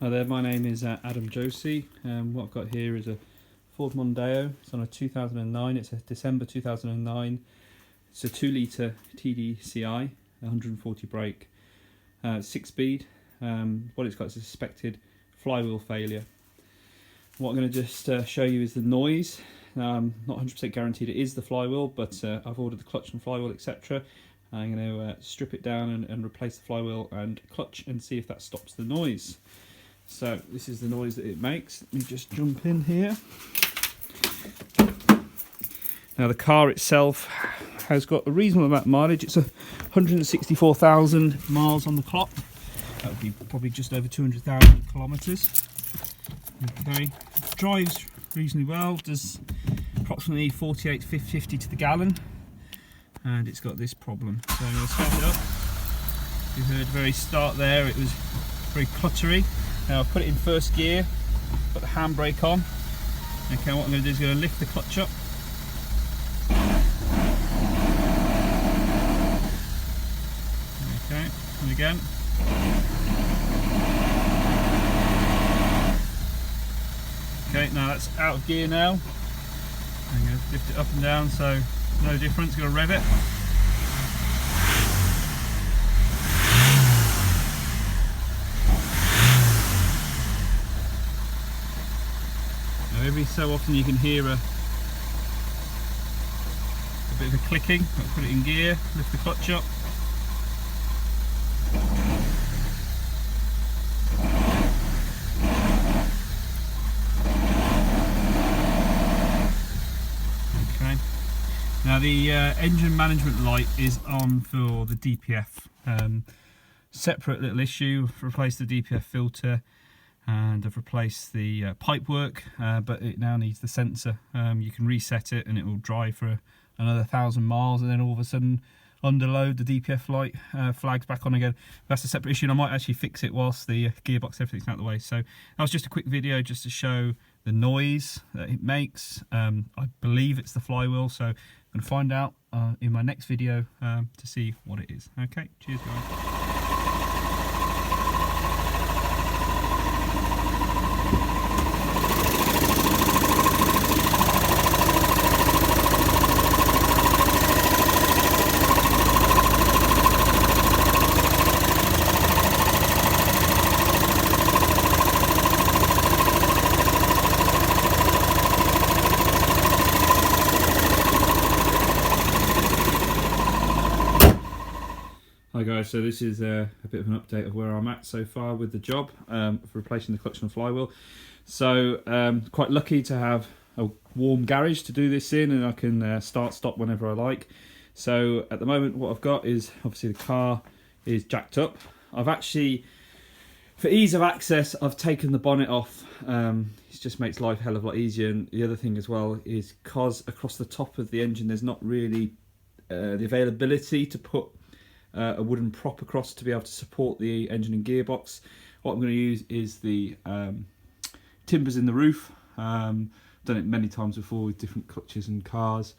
Hi there, my name is Adam Josie. What I've got here is a Ford Mondeo. It's on a 2009, it's a December 2009. It's a 2 litre TDCI, 140 brake, 6-speed. What it's got is a suspected flywheel failure. What I'm going to just show you is the noise. Not 100% guaranteed it is the flywheel, but I've ordered the clutch and flywheel, etc. I'm going to strip it down and replace the flywheel and clutch and see if that stops the noise. So this is the noise that it makes. Let me just jump in here. Now the car itself has got a reasonable amount of mileage. It's 164,000 miles on the clock. That would be probably just over 200,000 kilometres. Okay, drives reasonably well. Does approximately 48 to 50 to the gallon, and it's got this problem. So I'm going to start it up. You heard the very start there; it was very cluttery. Now I've put it in first gear, put the handbrake on. Okay, what I'm going to do is going to lift the clutch up. Okay, and again. Okay, now that's out of gear now. I'm going to lift it up and down, so no difference. Going to rev it. Now every so often you can hear a bit of a clicking. I'll put it in gear, lift the clutch up. Now the engine management light is on for the DPF. Separate little issue, I've replaced the DPF filter and I've replaced the pipe work, but it now needs the sensor. You can reset it and it will drive for another 1,000 miles, and then all of a sudden underload, the DPF light flags back on again. That's a separate issue, and I might actually fix it whilst the gearbox, everything's out of the way. So that was just a quick video just to show the noise that it makes. I believe it's the flywheel, so I'm going to find out in my next video to see what it is. Okay, cheers guys. Hi guys, so this is a bit of an update of where I'm at so far with the job for replacing the clutch and flywheel. So quite lucky to have a warm garage to do this in, and I can start stop whenever I like. So at the moment what I've got is obviously the car is jacked up. I've actually, for ease of access, I've taken the bonnet off. It just makes life a hell of a lot easier. And the other thing as well is because across the top of the engine there's not really the availability to put a wooden prop across to be able to support the engine and gearbox. What I'm going to use is the timbers in the roof. Done it many times before with different clutches and cars.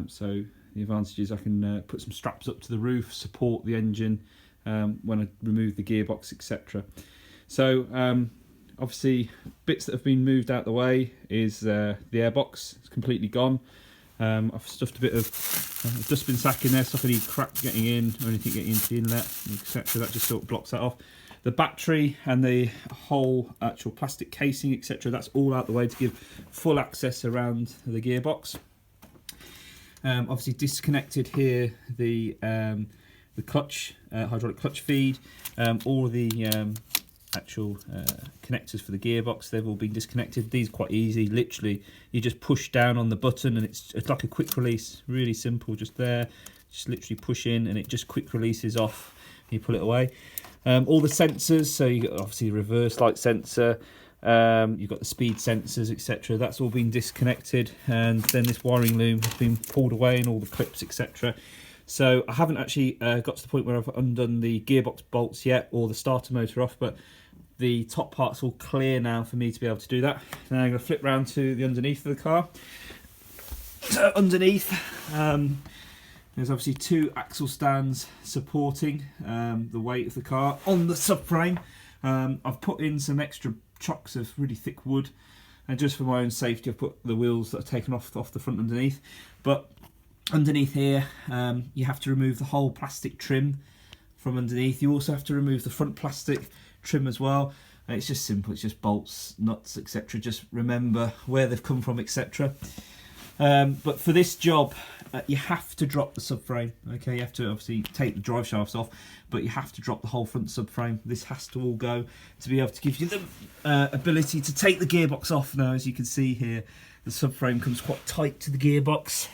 So the advantage is I can put some straps up to the roof, support the engine when I remove the gearbox, etc. So obviously bits that have been moved out the way is the airbox. It's completely gone. I've stuffed a bit of dustbin sack in there, stop any crap getting in or anything getting into the inlet, etc. That just sort of blocks that off. The battery and the whole actual plastic casing, etc. That's all out the way to give full access around the gearbox. Obviously disconnected here the clutch, hydraulic clutch feed, all the actual connectors for the gearbox, they've all been disconnected. These are quite easy, literally you just push down on the button and it's like a quick release, really simple, just there, just literally push in and it just quick releases off, you pull it away. All the sensors, so you got obviously the reverse light sensor, you've got the speed sensors, etc. That's all been disconnected, and then this wiring loom has been pulled away and all the clips, etc. So I haven't actually got to the point where I've undone the gearbox bolts yet or the starter motor off, but the top part's all clear now for me to be able to do that. Now I'm going to flip round to the underneath of the car. So underneath, there's obviously two axle stands supporting the weight of the car on the subframe. I've put in some extra chocks of really thick wood, and just for my own safety I've put the wheels that are taken off the front underneath. But underneath here you have to remove the whole plastic trim from underneath. You also have to remove the front plastic trim as well. And it's just simple, it's just bolts, nuts, etc. Just remember where they've come from, etc. But for this job you have to drop the subframe. Okay, you have to obviously take the drive shafts off, but you have to drop the whole front subframe. This has to all go to be able to give you the ability to take the gearbox off. Now, as you can see here, the subframe comes quite tight to the gearbox.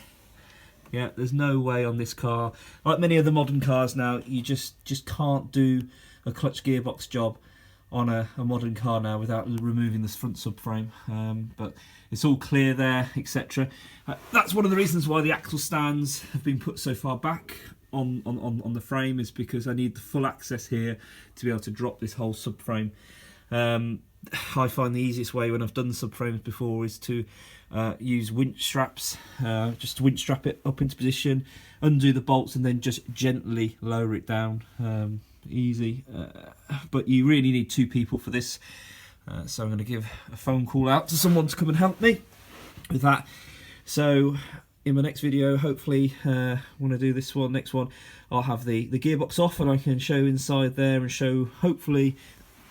Yeah, there's no way on this car, like many other modern cars now, you just can't do a clutch gearbox job on a modern car now without removing this front subframe. But it's all clear there, etc. That's one of the reasons why the axle stands have been put so far back on the frame, is because I need the full access here to be able to drop this whole subframe. I find the easiest way when I've done subframes before is to use winch straps, just to winch strap it up into position, undo the bolts, and then just gently lower it down. Easy, but you really need two people for this, so I'm going to give a phone call out to someone to come and help me with that. So in my next video, hopefully when I do this one, next one, I'll have the gearbox off and I can show inside there and show hopefully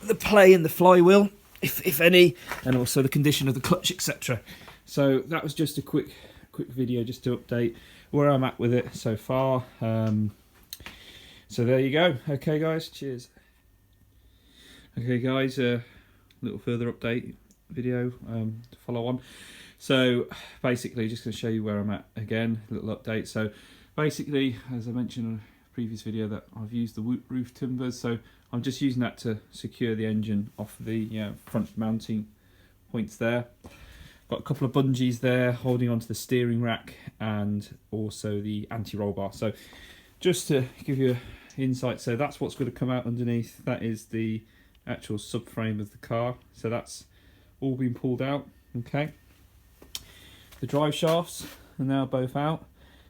the play in the flywheel, if any, and also the condition of the clutch, etc. So that was just a quick video just to update where I'm at with it so far. So there you go. Okay guys, cheers. Okay guys, a little further update video to follow on. So basically just going to show you where I'm at again, a little update. So basically, as I mentioned in a previous video, that I've used the roof timbers, so I'm just using that to secure the engine off the front mounting points there. Got a couple of bungees there holding onto the steering rack and also the anti-roll bar. So just to give you insight, so that's what's going to come out underneath. That is the actual subframe of the car, so that's all been pulled out. Okay, the drive shafts are now both out,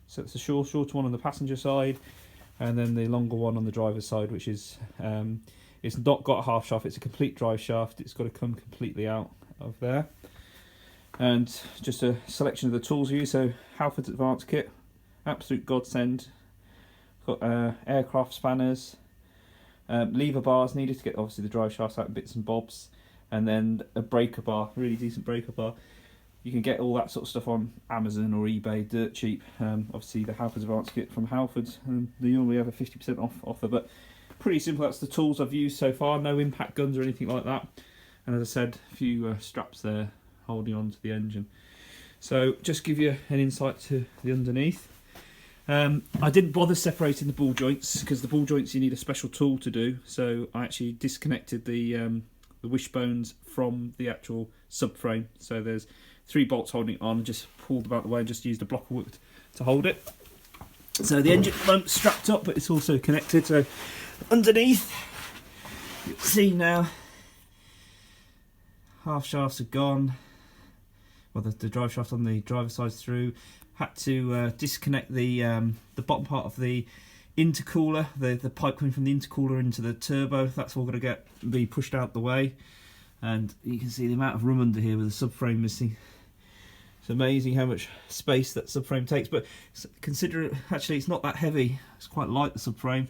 so it's the shorter one on the passenger side and then the longer one on the driver's side, which is it's not got a half shaft, it's a complete drive shaft. It's got to come completely out of there. And just a selection of the tools we use. So Halford's Advanced Kit, absolute godsend. Got aircraft spanners, lever bars needed to get obviously the drive shafts out in bits and bobs, and then a breaker bar, really decent breaker bar. You can get all that sort of stuff on Amazon or eBay dirt cheap. Obviously the Halford's Advanced Kit from Halford's, and they normally have a 50% off offer, but pretty simple. That's the tools I've used so far. No impact guns or anything like that, and as I said, a few straps there holding on to the engine. So just give you an insight to the underneath. I didn't bother separating the ball joints because the ball joints you need a special tool to do, so I actually disconnected the wishbones from the actual subframe. So there's 3 bolts holding it on, just pulled them out of the way and just used a block of wood to hold it. So the engine mont's strapped up, but it's also connected. So underneath, you can see now, half shafts are gone. Well, the drive shaft on the driver's side's through. Had to disconnect the bottom part of the intercooler, the pipe coming from the intercooler into the turbo. That's all going to be pushed out the way, and you can see the amount of room under here with the subframe missing. It's amazing how much space that subframe takes, but consider it, actually it's not that heavy. It's quite light, the subframe.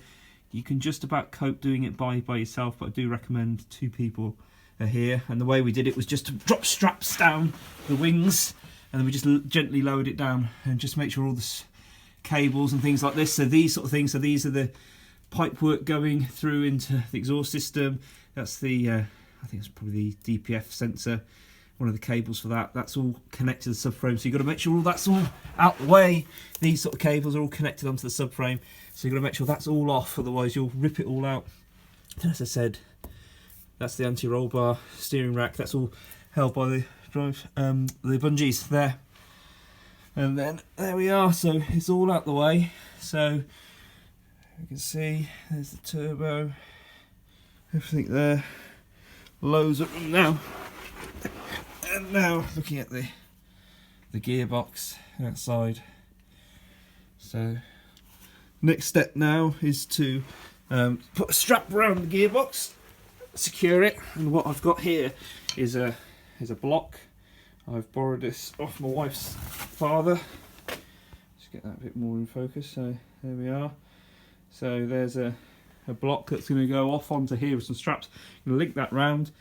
You can just about cope doing it by yourself, but I do recommend 2 people are here. And the way we did it was just to drop straps down the wings, and then we just gently lowered it down and just make sure all the cables and things like this. So these sort of things, so these are the pipe work going through into the exhaust system. That's the, I think it's probably the DPF sensor, one of the cables for that. That's all connected to the subframe. So you've got to make sure all that's all out the way. These sort of cables are all connected onto the subframe. So you've got to make sure that's all off, otherwise you'll rip it all out. And as I said, that's the anti-roll bar, steering rack, that's all held by the drive, the bungees there. And then there we are, so it's all out the way. So you can see there's the turbo, everything there, loads of room now. And now looking at the gearbox outside. So next step now is to put a strap around the gearbox. secure it. And what I've got here is a block. I've borrowed this off my wife's father. Just get that a bit more in focus. So there we are. So there's a block that's going to go off onto here with some straps. I'm going to link that round,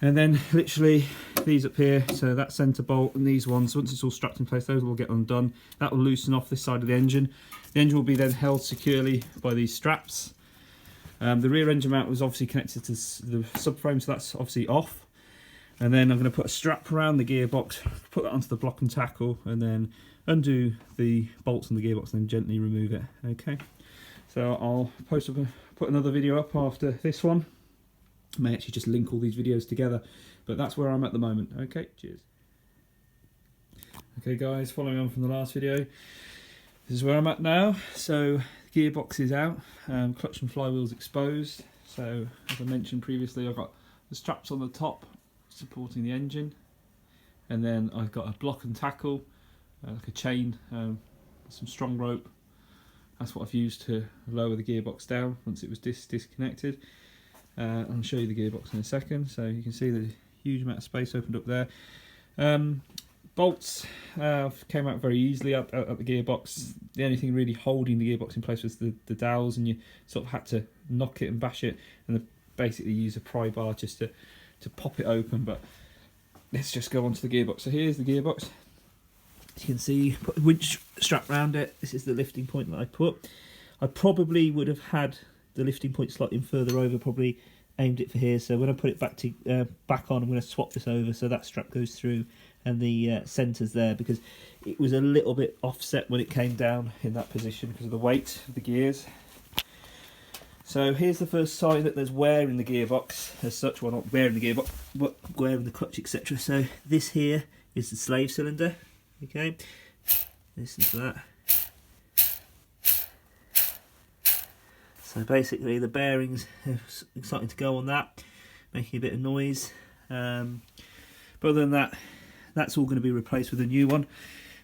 and then literally these up here, so that centre bolt and these ones, once it's all strapped in place, those will get undone. That will loosen off this side of the engine. The engine will be then held securely by these straps. The rear engine mount was obviously connected to the subframe, so that's obviously off. And then I'm going to put a strap around the gearbox, put that onto the block and tackle, and then undo the bolts on the gearbox and then gently remove it. Okay. So I'll put another video up after this one. I may actually just link all these videos together, but that's where I'm at the moment. Okay, cheers. Okay guys, following on from the last video, this is where I'm at now. So the gearbox is out, clutch and flywheel's exposed. So as I mentioned previously, I've got the straps on the top supporting the engine, and then I've got a block and tackle, like a chain, some strong rope. That's what I've used to lower the gearbox down once it was disconnected. I'll show you the gearbox in a second. So you can see the huge amount of space opened up there. Bolts came out very easily up the gearbox. The only thing really holding the gearbox in place was the dowels, and you sort of had to knock it and bash it, and basically use a pry bar just to pop it open. But let's just go on to the gearbox. So here's the gearbox. As you can see, put a winch strap around it. This is the lifting point that I put. I probably would have had the lifting point slightly further over, probably aimed it for here. So when I put it back on, I'm going to swap this over so that strap goes through and the centre's there, because it was a little bit offset when it came down in that position because of the weight of the gears. So here's the first sign that there's wear in the gearbox as such. Well, not wear in the gearbox, but wear in the clutch, etc. So this here is the slave cylinder. Okay, listen to that. So basically the bearings are starting to go on that, making a bit of noise. But other than that, that's all going to be replaced with a new one.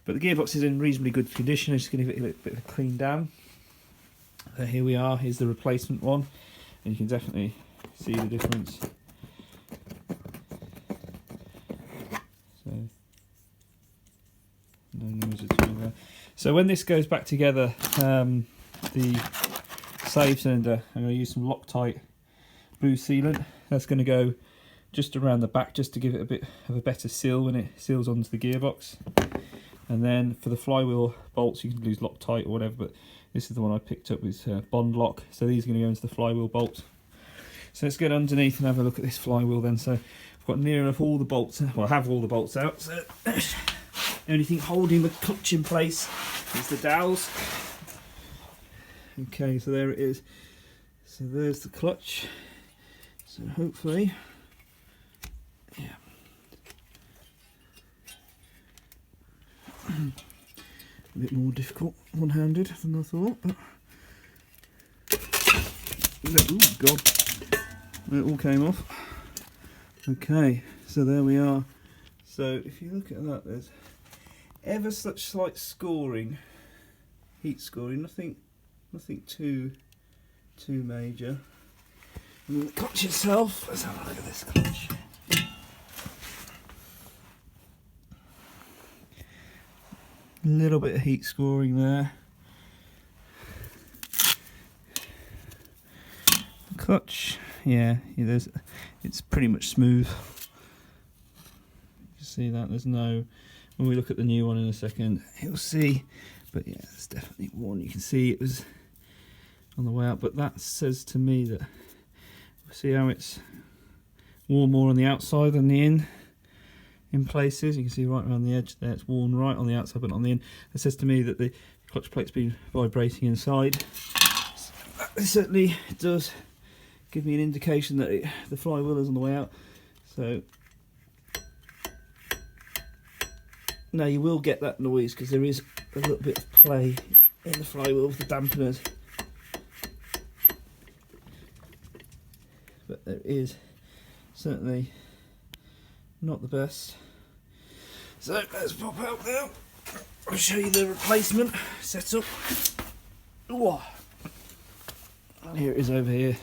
But the gearbox is in reasonably good condition. I'm just going to give it a bit of a clean down. Here we are, here's the replacement one, and you can definitely see the difference. So, no noise at all there. So when this goes back together, the slave cylinder, I'm going to use some Loctite blue sealant. That's going to go just around the back, just to give it a bit of a better seal when it seals onto the gearbox. And then for the flywheel bolts, you can use Loctite or whatever, but this is the one I picked up with Bond Lock. So these are going to go into the flywheel bolts. So let's get underneath and have a look at this flywheel then. So I've got near enough all the bolts, well, I have all the bolts out. So the only thing holding the clutch in place is the dowels. Okay, so there it is. So there's the clutch. So hopefully, yeah. A bit more difficult one-handed than I thought, but oh god, it all came off. Okay, so there we are. So if you look at that, there's ever such slight scoring, heat scoring, nothing too major. And the clutch itself, let's have a look at this clutch. A little bit of heat scoring there. The clutch, yeah, it's pretty much smooth. You can see that there's no. When we look at the new one in a second, you'll see. But yeah, there's definitely one. You can see it was on the way out, but that says to me that see how it's worn more on the outside than the in places. You can see right around the edge there, it's worn right on the outside but not on the in. It says to me that the clutch plate's been vibrating inside. It certainly does give me an indication that the flywheel is on the way out. So now you will get that noise because there is a little bit of play in the flywheel with the dampeners. But there is certainly not the best. So let's pop out now. I'll show you the replacement setup. Ooh. And here it is over here.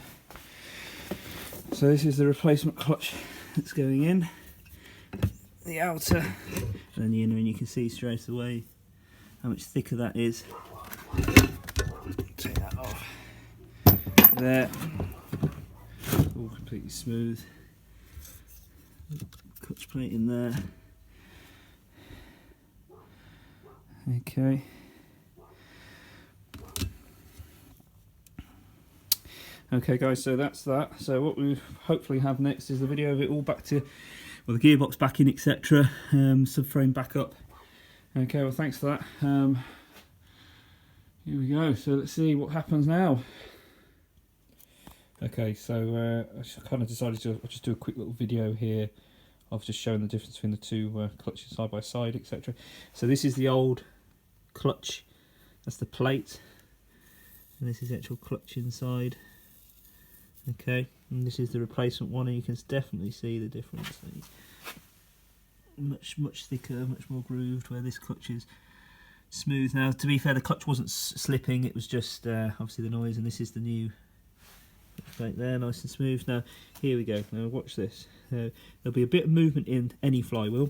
So this is the replacement clutch that's going in, the outer, and then the inner, and you can see straight away how much thicker that is. Take that off. There, all completely smooth. Clutch plate in there. Okay. Okay guys, so that's that. So what we hopefully have next is the video of it all back to, well, the gearbox back in, etc. Subframe back up. Okay, well thanks for that. Here we go, so let's see what happens now. Okay, so I kind of decided to just do a quick little video here of just showing the difference between the two clutches side by side, etc. So this is the old clutch, that's the plate, and this is the actual clutch inside. Okay, and this is the replacement one, and you can definitely see the difference. Much thicker, much more grooved, where this clutch is smooth. Now, to be fair, the clutch wasn't slipping, it was just obviously the noise, and this is the new plate there, nice and smooth. Now, here we go. Now, watch this. There'll be a bit of movement in any flywheel.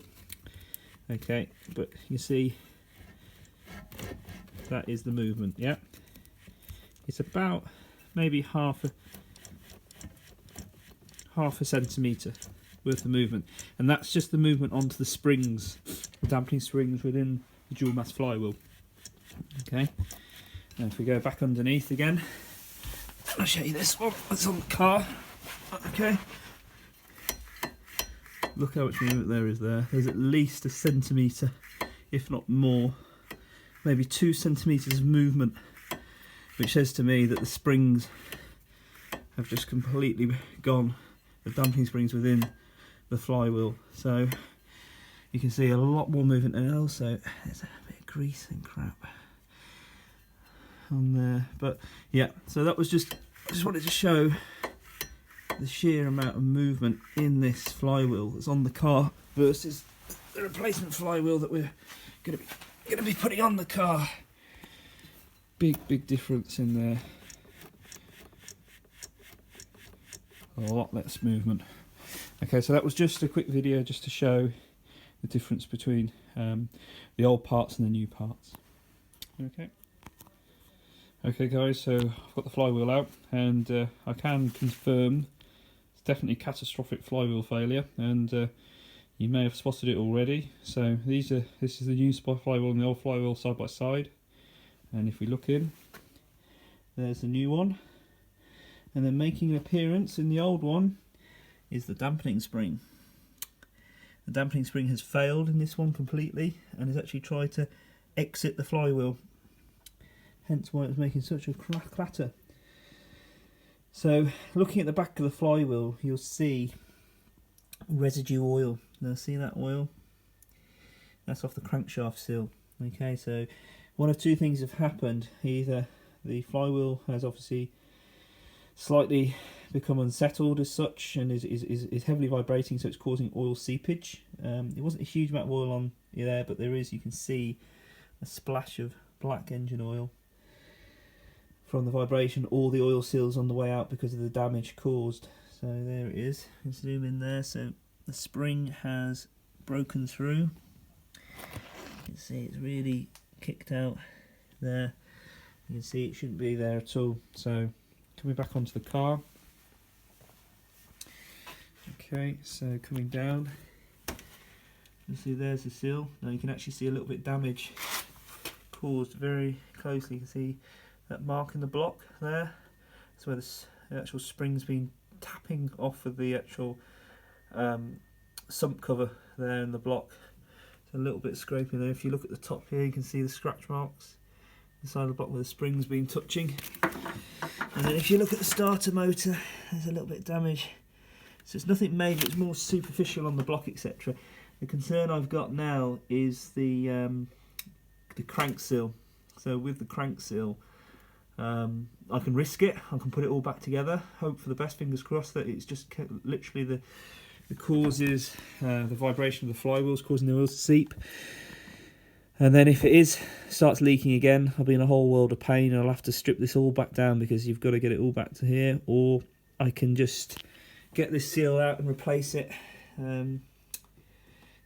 Okay, but you see, that is the movement, yeah? It's about maybe half a centimetre worth of movement, and that's just the movement onto the springs, the dampening springs within the dual mass flywheel. Okay, now if we go back underneath again, I'll show you this one that's on the car. Okay, look how much movement there is there. There's at least a centimetre, if not more, maybe 2 centimetres of movement, which says to me that the springs have just completely gone, the damping springs within the flywheel. So you can see a lot more movement, and also there's a bit of grease and crap on there. But yeah, so that was I just wanted to show the sheer amount of movement in this flywheel that's on the car versus the replacement flywheel that we're going to be putting on the car. Big difference in there. A lot less movement. Okay, so that was just a quick video just to show the difference between the old parts and the new parts. Okay guys, so I've got the flywheel out, and I can confirm it's definitely catastrophic flywheel failure, and you may have spotted it already. So this is the new flywheel and the old flywheel side by side, and if we look in, there's the new one. And then making an appearance in the old one is the dampening spring. The dampening spring has failed in this one completely, and has actually tried to exit the flywheel. Hence why it was making such a clatter. So looking at the back of the flywheel, you'll see residue oil. Now see that oil? That's off the crankshaft seal. Okay, so one of two things have happened. Either the flywheel has obviously slightly become unsettled as such, and is heavily vibrating, so it's causing oil seepage. It wasn't a huge amount of oil on there, but there is, you can see a splash of black engine oil from the vibration, or the oil seals on the way out because of the damage caused. So there it is, you can zoom in there, so the spring has broken through. You can see it's really kicked out there. You can see it shouldn't be there at all. So coming back onto the car. Okay, so coming down, you see there's the seal. Now you can actually see a little bit of damage caused very closely. You can see that mark in the block there. That's where the actual spring's been tapping off of the actual sump cover there in the block. There's a little bit of scraping there. If you look at the top here, you can see the scratch marks inside of the block where the spring's been touching. And then if you look at the starter motor, there's a little bit of damage. So it's nothing major, it's more superficial on the block, etc. The concern I've got now is the crank seal. So with the crank seal, I can risk it, I can put it all back together, hope for the best, fingers crossed that it's just literally the cause is the vibration of the flywheels causing the oil to seep. And then if it starts leaking again, I'll be in a whole world of pain, and I'll have to strip this all back down because you've got to get it all back to here. Or I can just get this seal out and replace it.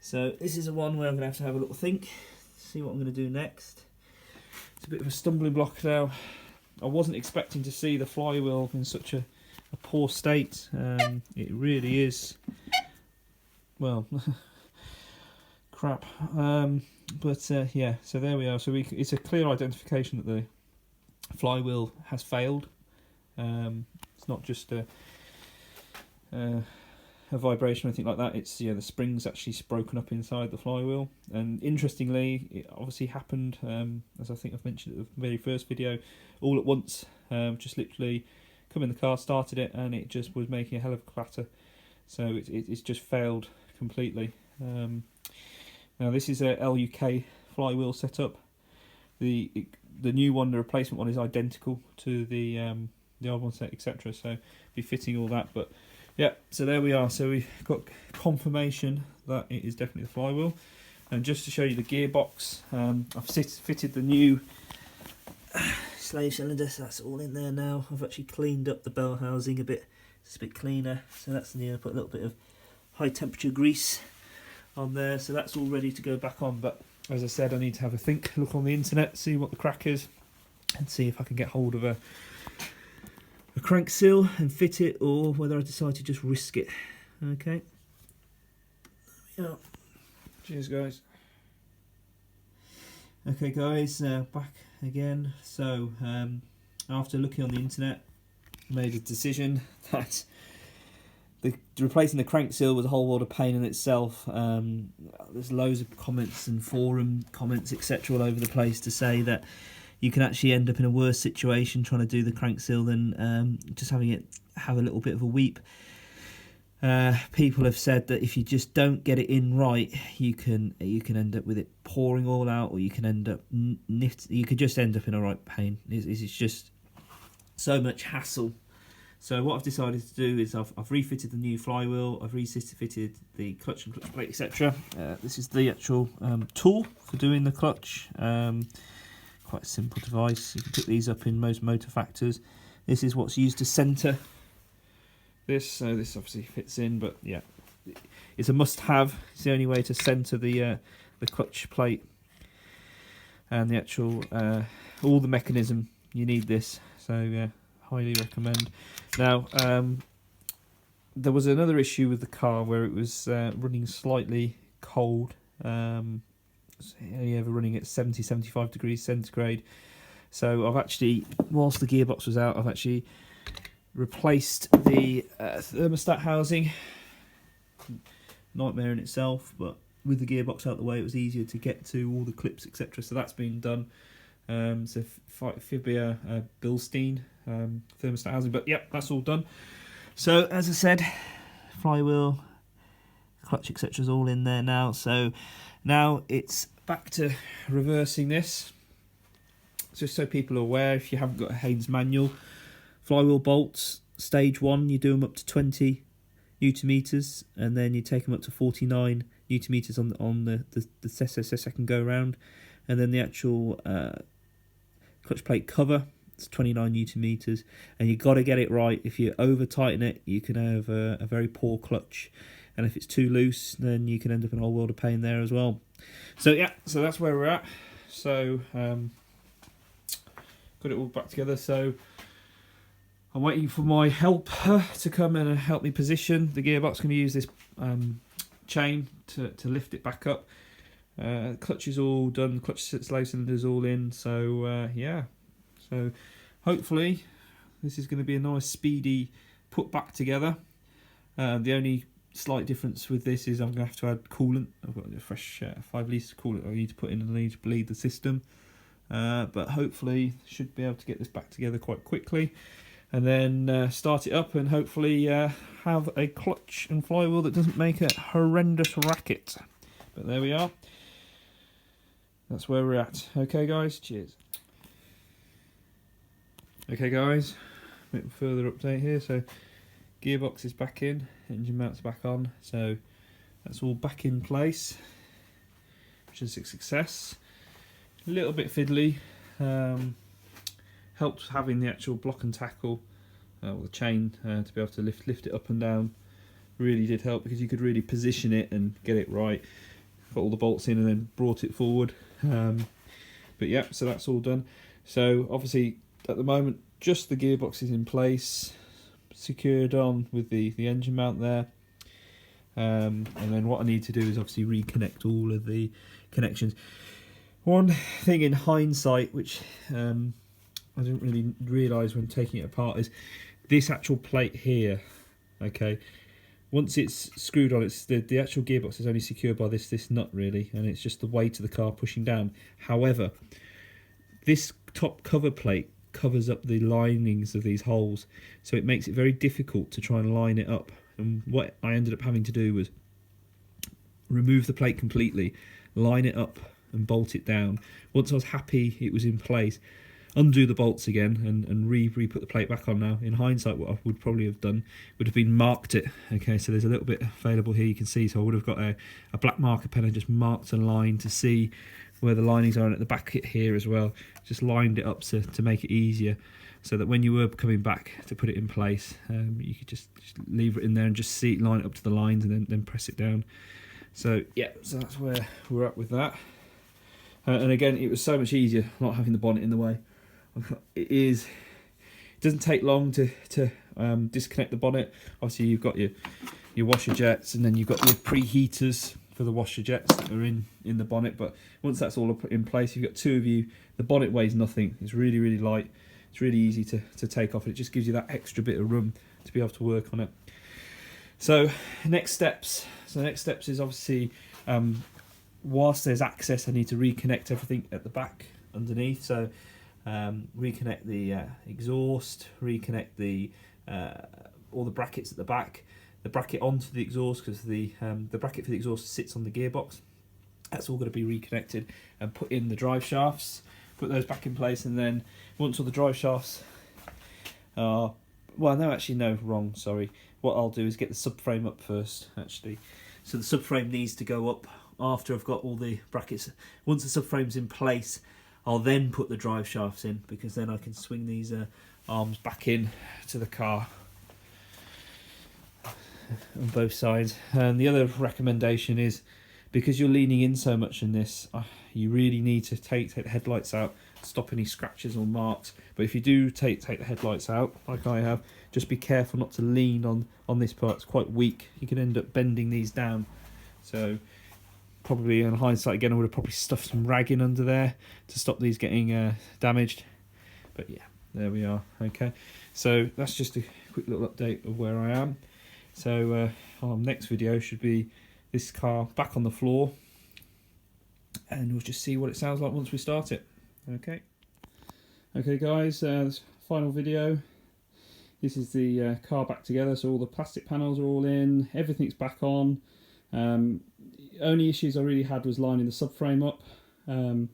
So this is the one where I'm going to have a little think, see what I'm going to do next. It's a bit of a stumbling block now. I wasn't expecting to see the flywheel in such a poor state. It really is, well, crap. Yeah, so there we are. So it's a clear identification that the flywheel has failed. It's not just a vibration or anything like that. It's the spring's actually broken up inside the flywheel. And interestingly, it obviously happened, as I think I've mentioned at the very first video, all at once. Just literally come in the car, started it, and it just was making a hell of a clatter. So it's just failed completely. Now this is a LUK flywheel setup. The new one, the replacement one, is identical to the old one, etc. So be fitting all that, but yeah, so there we are. So we've got confirmation that it is definitely the flywheel. And just to show you the gearbox, I've fitted the new slave cylinder, so that's all in there now. I've actually cleaned up the bell housing a bit, it's a bit cleaner. So that's new. I put a little bit of high temperature grease on there, so that's all ready to go back on. But as I said, I need to have a think, look on the internet, see what the crack is, and see if I can get hold of a crank seal and fit it, or whether I decide to just risk it. Okay. Yeah. Cheers, guys. Okay, guys, back again. So after looking on the internet, I made a decision that replacing the crank seal was a whole world of pain in itself. There's loads of comments and forum comments, etc., all over the place to say that you can actually end up in a worse situation trying to do the crank seal than just having it have a little bit of a weep. People have said that if you just don't get it in right, you can end up with it pouring all out, or you can end up you could just end up in a right pain. It's just so much hassle. So what I've decided to do is I've refitted the new flywheel, I've refitted the clutch and clutch plate, etc. This is the actual tool for doing the clutch. Quite a simple device. You can pick these up in most motor factors. This is what's used to centre this, so this obviously fits in, but yeah, it's a must-have. It's the only way to centre the clutch plate and the actual all the mechanism. You need this, so yeah, highly recommend. Now there was another issue with the car where it was running slightly cold. Only ever running at 70-75 degrees centigrade. So I've actually, whilst the gearbox was out, I've actually replaced the thermostat housing. Nightmare in itself, but with the gearbox out the way, it was easier to get to all the clips, etc. So that's been done. So Fibia Bilstein thermostat housing, but yep, that's all done. So as I said, flywheel, clutch, etc. is all in there now. So now it's back to reversing this. Just so people are aware, if you haven't got a Haynes manual, flywheel bolts, stage 1, you do them up to 20 Newton meters, and then you take them up to 49 Newton meters on the second go round, and then the actual clutch plate cover, it's 29 Newton meters, and you've got to get it right. If you over tighten it, you can have a very poor clutch. And if it's too loose, then you can end up in a whole world of pain there as well. So yeah, so that's where we're at. So got it all back together. So I'm waiting for my helper to come in and help me position the gearbox. Going to use this chain to lift it back up. Clutch is all done. Clutch slave cylinder's all in. So yeah, so hopefully this is going to be a nice speedy put back together. The only slight difference with this is I'm going to have to add coolant. I've got a fresh 5 litres of coolant I need to put in, and I need to bleed the system. But hopefully should be able to get this back together quite quickly, and then start it up, and hopefully have a clutch and flywheel that doesn't make a horrendous racket. But there we are. That's where we're at. Okay guys, cheers. Okay guys, a bit further update here. So gearbox is back in, engine mounts back on, so that's all back in place, which is a success. A little bit fiddly, helped having the actual block and tackle or the chain to be able to lift it up and down really did help, because you could really position it and get it right. Got all the bolts in and then brought it forward. But yeah, so that's all done. So obviously at the moment just the gearbox is in place, secured on with the engine mount there. And then what I need to do is obviously reconnect all of the connections. One thing in hindsight, which I didn't really realise when taking it apart, is this actual plate here. Okay, once it's screwed on, it's the actual gearbox is only secured by this nut really, and it's just the weight of the car pushing down. However, this top cover plate covers up the linings of these holes, so it makes it very difficult to try and line it up. And what I ended up having to do was remove the plate completely, line it up and bolt it down. Once I was happy it was in place, undo the bolts again and re-put the plate back on. Now in hindsight what I would probably have done would have been marked it. Okay, so there's a little bit available here, you can see, so I would have got a black marker pen and just marked a line to see where the linings are, and at the back here as well, just lined it up to make it easier, so that when you were coming back to put it in place, you could just leave it in there and just see it line it up to the lines and then press it down. So yeah, so that's where we're at with that. And again, it was so much easier not having the bonnet in the way. It doesn't take long to disconnect the bonnet. Obviously you've got your washer jets, and then you've got your preheaters for the washer jets that are in the bonnet. But once that's all in place, you've got two of you. The bonnet weighs nothing. It's really, really light. It's really easy to take off. It just gives you that extra bit of room to be able to work on it. So next steps. So next steps is obviously, whilst there's access, I need to reconnect everything at the back underneath. So reconnect the exhaust, reconnect the all the brackets at the back, the bracket onto the exhaust, because the bracket for the exhaust sits on the gearbox. That's all going to be reconnected, and put in the drive shafts, put those back in place. And then once all the drive shafts are, well no, actually no, wrong, sorry, what I'll do is get the subframe up first actually. So the subframe needs to go up after I've got all the brackets. Once the subframe's in place, I'll then put the drive shafts in, because then I can swing these arms back in to the car on both sides. And the other recommendation is, because you're leaning in so much in this, you really need to take the headlights out, stop any scratches or marks. But if you do take the headlights out, like I have, just be careful not to lean on this part. It's quite weak. You can end up bending these down. So probably in hindsight again, I would have probably stuffed some rag in under there to stop these getting damaged. But yeah, there we are. Okay, so that's just a quick little update of where I am. So our next video should be this car back on the floor, and we'll just see what it sounds like once we start it. Okay guys, this final video. This is the car back together, so all the plastic panels are all in, everything's back on. Only issues I really had was lining the subframe up. There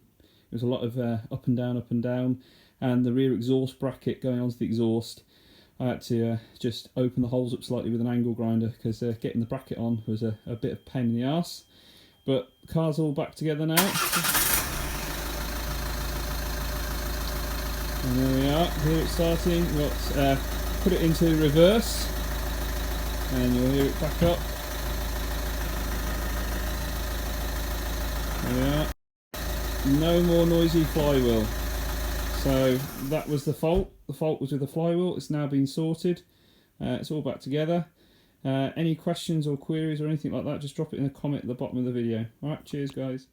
was a lot of up and down, and the rear exhaust bracket going onto the exhaust, I had to just open the holes up slightly with an angle grinder, because getting the bracket on was a bit of pain in the arse. But the car's all back together now. And there we are, here it's starting. Let's put it into reverse, and you'll hear it back up. There we are. No more noisy flywheel. So that was the fault. The fault was with the flywheel. It's now been sorted. It's all back together. Any questions or queries or anything like that, just drop it in a comment at the bottom of the video. Alright, cheers guys.